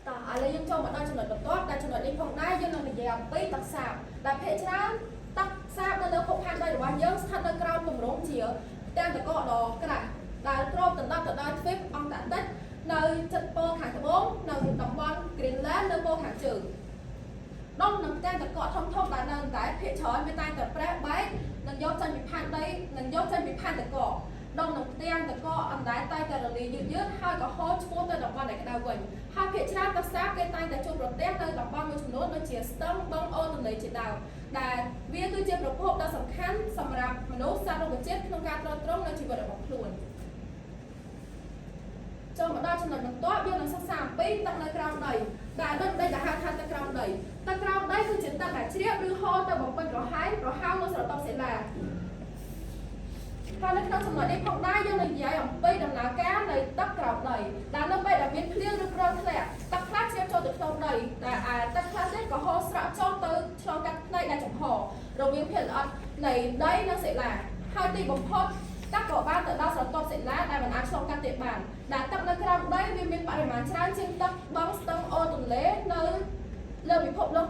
តោះឥឡូវយើងចូលមកដល់ចំណុចបន្ទាប់ដែលចំណុចនេះផងដែរយើងនឹងនិយាយអំពីទឹកសាបដែលភាគច្រើនទឹកសាបនៅលើភពផែនដីរបស់យើងស្ថិតនៅក្រោមទម្រង់ជាផ្ទាំងតកដ៏ក្រាស់ដែលគ្របដណ្ដប់ទៅដល់ទ្វីបអង់តាក់ទិកនៅជិតប៉ូលខាងត្បូងនៅតំបន់ Greenland នៅប៉ូលខាងជើងដុំនឹងផ្ទាំងតកធំៗដែលនៅតែភាគច្រើនវាតែងតែប្រេះបែកនិងយកចេញពីផែនដីនិងយកចេញពីផែនតកដងនឹងផ្ទាំងតកអណ្ដែតតែតែរលាយយឺតហើយក៏ហូរឆ្ពោះទៅតំបន់ដែលក្តៅវិញហើយភាគច្រើនទឹកសាបគេតែងតែជួបប្រទះនៅតំបន់មួយចំនួនដូចជាស្ទឹងបឹងអូរទន្លេជាដើមដែលវាគឺជាប្រភពដ៏សំខាន់សម្រាប់មនុស្សសត្វរុក្ខជាតិក្នុងការទ្រទ្រង់នៅជីវិតរបស់ខ្លួនចូលមកដល់ចំណុចបន្ទាប់យើងនឹងសិក្សាអំពីទឹកនៅក្រោមដីដែលដូចដីដែលហៅថាទឹកក្រោមដីទឹកក្រោមដីគឺជាទឹកដែលជ្រាបឬហូរទៅបំពេញប្រហោងនៅស្រទាប់សិលាហើយនៅក្នុងចំណុចនេះផងដែរយើងនឹងនិយាយអំពីដំណើរការនៃទឹកក្រោមដីដែលនៅពេលដែលមានភ្លៀងឬព្រឹងធ្លាក់ទឹកខ្លះជ្រាបចូលទៅក្នុងដីដែលឯទឹកខ្លះទៀតក៏ហូរស្រក់ចូលទៅឆ្លងកាត់ផ្នែកដែលចំហរវាងភាគល្អិតនៃដីនិងសិលាហើយទីបំផុតទឹកក៏បានទៅដល់ស្រទាប់សិលាដែលមិនអាចឆ្លងកាត់ទៀតបានដែលទឹកនៅក្រោមដីវាមានបរិមាណច្រើនជាងទឹកបឹងស្ទឹងអូរទន្លេនៅលើពិភពលោក